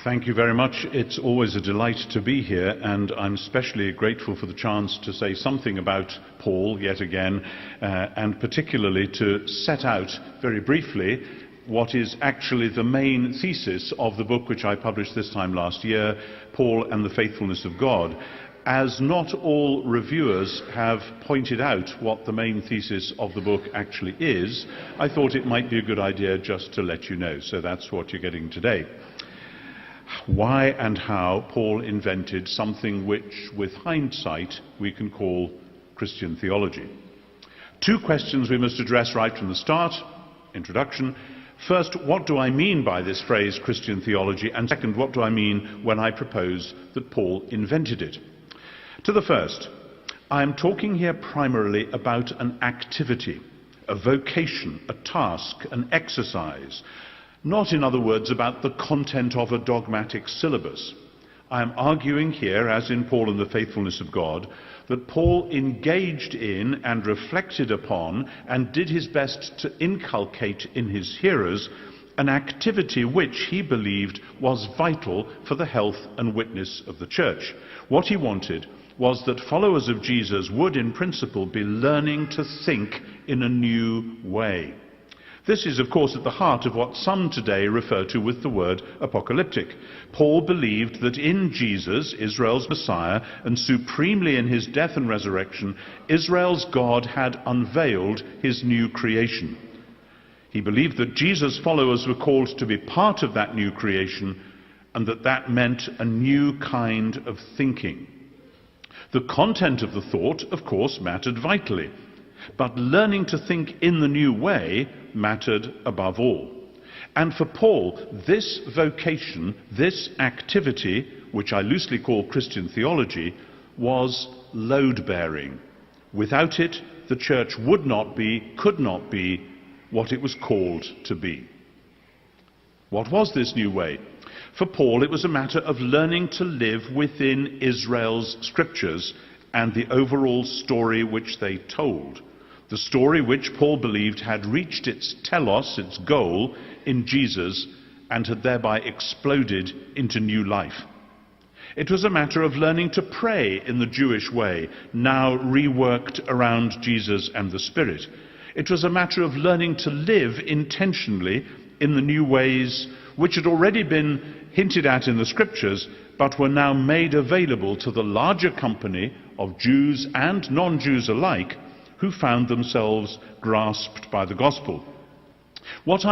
Thank you very much. It's always a delight to be here, and I'm especially grateful for the chance to say something about Paul yet again, and particularly to set out very briefly what is actually the main thesis of the book which I published this time last year, Paul and the Faithfulness of God. As not all reviewers have pointed out what the main thesis of the book actually is, I thought it might be a good idea just to let you know. So that's what you're getting today. Why and how Paul invented something which, with hindsight, we can call Christian theology. Two questions we must address right from the start. Introduction. First, what do I mean by this phrase Christian theology? And second, what do I mean when I propose that Paul invented it? To the first, I am talking here primarily about an activity, a vocation, a task, an exercise, not, in other words, about the content of a dogmatic syllabus. I am arguing here, as in Paul and the Faithfulness of God, that Paul engaged in and reflected upon and did his best to inculcate in his hearers an activity which he believed was vital for the health and witness of the church. What he wanted was that followers of Jesus would, in principle, be learning to think in a new way. This is, of course, at the heart of what some today refer to with the word apocalyptic. Paul believed that in Jesus, Israel's Messiah, and supremely in his death and resurrection, Israel's God had unveiled his new creation. He believed that Jesus' followers were called to be part of that new creation, and that meant a new kind of thinking. The content of the thought, of course, mattered vitally, but learning to think in the new way mattered above all. And for Paul, this vocation, this activity, which I loosely call Christian theology, was load-bearing. Without it, the church would not be, could not be, what it was called to be. What was this new way? For Paul, it was a matter of learning to live within Israel's scriptures and the overall story which they told. The story which Paul believed had reached its telos, its goal, in Jesus, and had thereby exploded into new life. It was a matter of learning to pray in the Jewish way, now reworked around Jesus and the Spirit. It was a matter of learning to live intentionally in the new ways which had already been hinted at in the Scriptures, but were now made available to the larger company of Jews and non-Jews alike, who found themselves grasped by the gospel. What